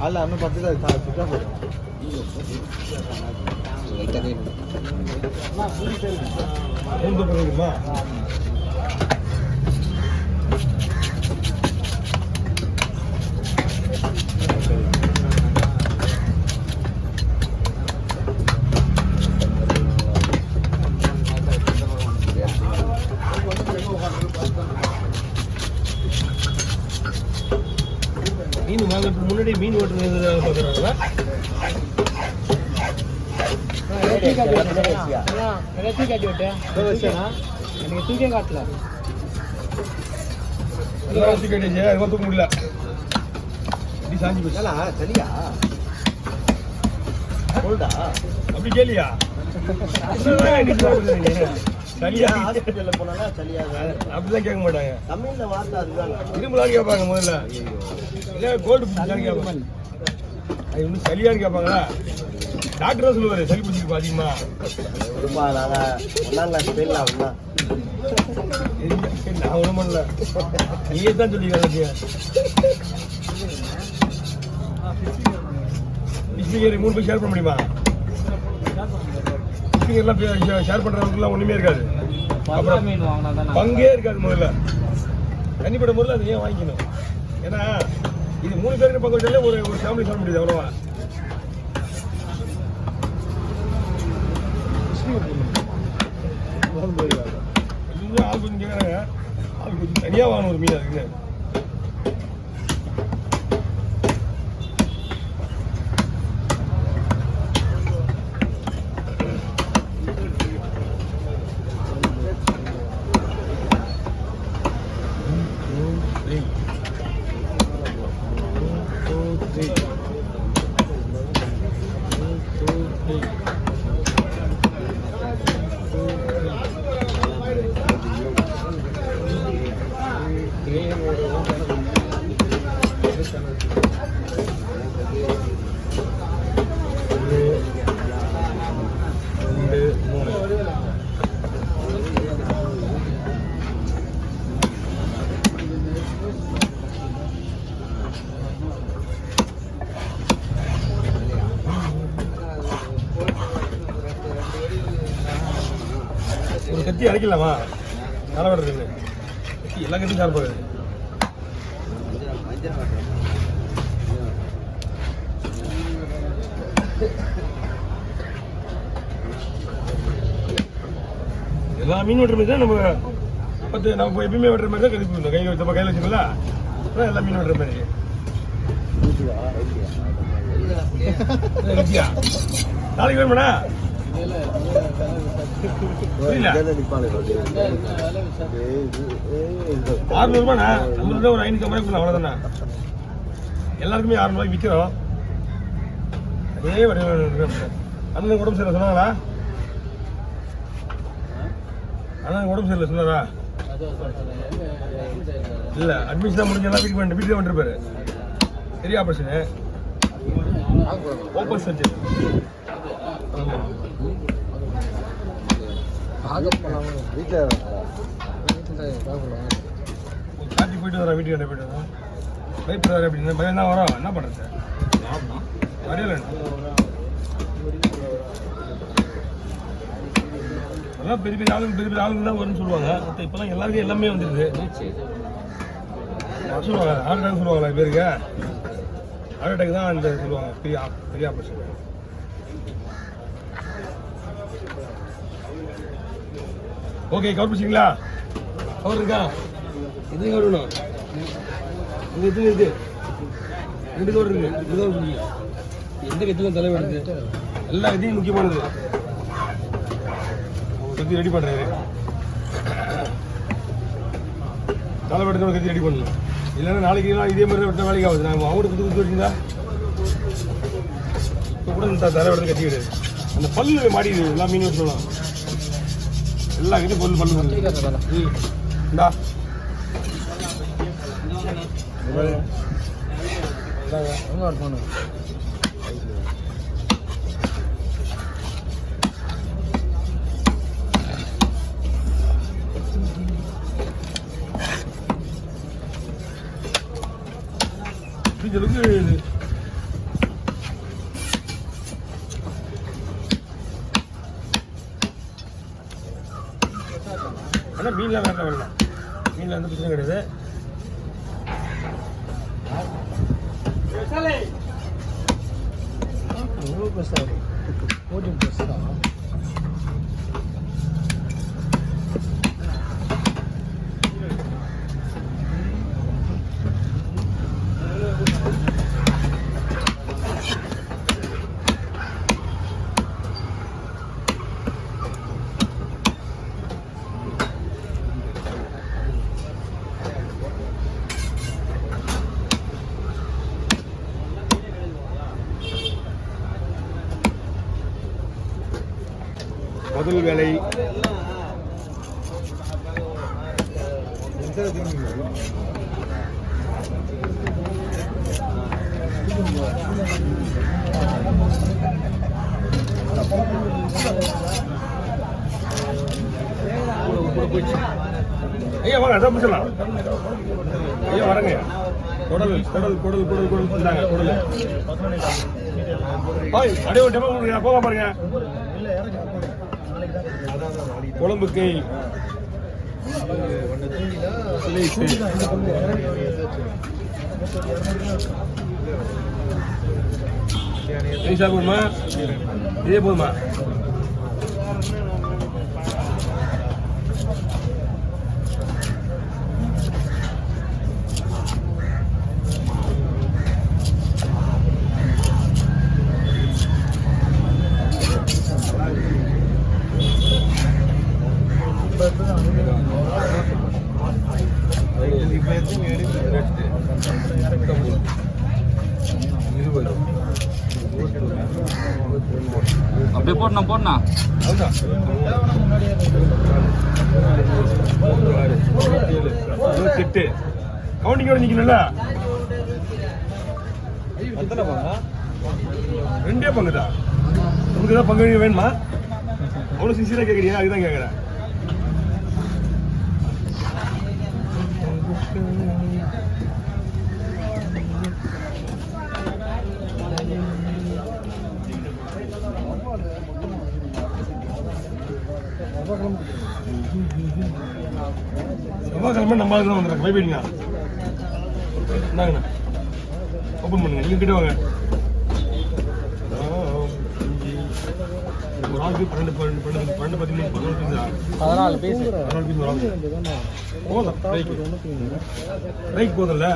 அல்ல இன்னும் 10 தான் சுத்தா போதும். மீன் வாங்கிறதுக்கு முன்னாடி மீன் ஓட்டுறது பார்க்குறாங்களா? தூக்கே காட்டல தூக்க முடியல. சாஞ்சி போச்சு. சரியா சொல்டா அப்படி கேளியா? சரியா ஹாஸ்பிட்டல்ல போனா சரியா அப்படிலாம் கேட்க மாட்டாங்க. தமிழ்ல வார்த்தை அதுதான். இரும்புலான்னு கேட்பாங்க முதல்ல. இல்லை கோல்டு பிடிச்சான்னு கேட்பாங்க. அது இன்னும் சரியான்னு கேட்பாங்களா? டாக்டர் தான் சொல்லுவாரு சளி பிடிச்சிருக்கு அதிகமா. ஒன்னாம் கிளாஸ் போயிடலாம். நான் ஒன்றும் பண்ணல, நீயே தான் சொல்லிக்க. டிஸ்பிகர் 3 பேர் ஷேர் பண்ண முடியுமா? டிஸ்பிகர்லாம் ஷேர் பண்ணுறதுக்குலாம் ஒன்றுமே இருக்காது. அப்புறம் பங்கே இருக்காது. முதல்ல தனிப்பட்ட முறையில் அதை ஏன் வாங்கிக்கணும்? ஏன்னா இது 3 பேருக்கு பங்கு வச்சாலே ஒரு ஃபேமிலி சொல்ல முடியுது. அவ்வளோவா ஆள் கொஞ்சம் கேட்குறாங்க. ஆள் கொஞ்சம் தனியாக வாங்கணும் ஒரு மீன். அதுக்குன்னு ஒரு கத்தி அரைக்கலாமா? தலைவடுறது கத்தி எல்லா கத்தியும் சார்பாது. எல்லா மீன் வெட்டுற மாதிரி தான் நம்ம நம்ம எப்பயுமே வெட்டுற மாதிரி தான் கதிப்பு. கையில் நம்ம கையில் வச்சுக்கல எல்லா மீன் வெட்டுற மாதிரி. நாளைக்கு வேணுமாண்ணா? புரியல. 600 ரூபாண்ணா. நம்ம ஒரு 550 ரூபாய் அவ்வளோதாண்ணா. எல்லாருக்குமே 600 ரூபாய்க்கு விற்கிறோம். அதே அண்ணன் உடம்பு சரியில்லை சொன்னாங்களா? அண்ணன் உடம்பு சரியில்லை சொன்னாரா? இல்லை, அட்மிஷன் தான் முடிஞ்செல்லாம் வீட்டுக்கு தான் வந்துருப்பாரு. பெரிய ஆப்ரேஷனு, ஓப்பன் சர்ஜரி. காட்டி போயிட்டு வரேன், வீட்டுக்கு என்ன போயிட்டு வரேன். பயப்படுறாரு அப்படின்னு பயம் தான் வரோம். என்ன பண்ணுறது? வரையில அதெல்லாம் பெரிய பெரிய ஆளுங்க தான் வரும்னு சொல்லுவாங்க. இப்போலாம் எல்லாருக்கும் எல்லாமே வந்துடுது. சொல்லுவாங்க ஹார்ட் அட்டாக் சொல்லுவாங்களா பேருக்கு? ஹார்ட் அட்டாக் தான் இந்த சொல்லுவாங்க. பெரிய ஆப்ரேஷன். ஓகே, கவர் பிடிச்சிங்களா? கவர் இருக்கா? எதுவும் கவர் வேணும்? இது எது இருக்கு? 2 கவர் இருக்கு. 2 கவர் பிடிக்கும். எந்த கத்திலும் தலைவர் இருக்கு. எல்லா கத்தியும் முக்கியமானது. கத்தி ரெடி பண்ணுறாரு. தலைவடத்தோட கத்தி ரெடி பண்ணணும். இல்லைன்னா நாளைக்கு இதே மாதிரி விட்ட வேலைக்கு ஆகுது. நாங்கள் அவங்களுக்கு கொடுத்து வச்சுருந்தா இப்போ கூட இந்த தலைவடத்தை கத்தி கிடையாது. அந்த பல்லு மாடிடுது. எல்லா மீன் சொல்லலாம். எல்லா கத்தியும் பல்லு இந்தா அளவுக்கு ஆனால் மீன்லாம் வேண்டாம் வேண்டாம், மீனில் எந்த பிரச்சனையும் கிடையாது. எவ்வளோ பெருசாக போட்டி பெருசாக முதல் வேலை ஐயா வாங்க, அதான் முடிச்சிடலாம். ஐயா வரங்க. குடல் குடல் குடல் குடல் குடல் இந்தாங்க குடல். அப்படியே ஒரு டெமோ கொடுங்க, போக பாருங்க. குழம்புக்கு போதுமா? இதே போதுமா? அப்படியே போடணும் போடணும். கவுண்டிங்கோட நிக்கணும்ல. ரெண்டே பங்குதா? உங்களுக்கு ஏதாவது பங்கு வேணுமா? அவ்வளோ சின்சியராக கேட்குறீங்க, அதுதான் கேட்குறேன். செவ்வாய்க்கிழமை நம்ம ஆளுங்க வந்துடுறாங்க. பயப்பீங்க இந்தாங்கண்ணா, ஓப்பன் பண்ணுங்க. நீங்கள் கிட்ட வாங்க. ஒரு ஆளுக்கு 12 14 பீஸ் போதும். ரைட் போதும்ல.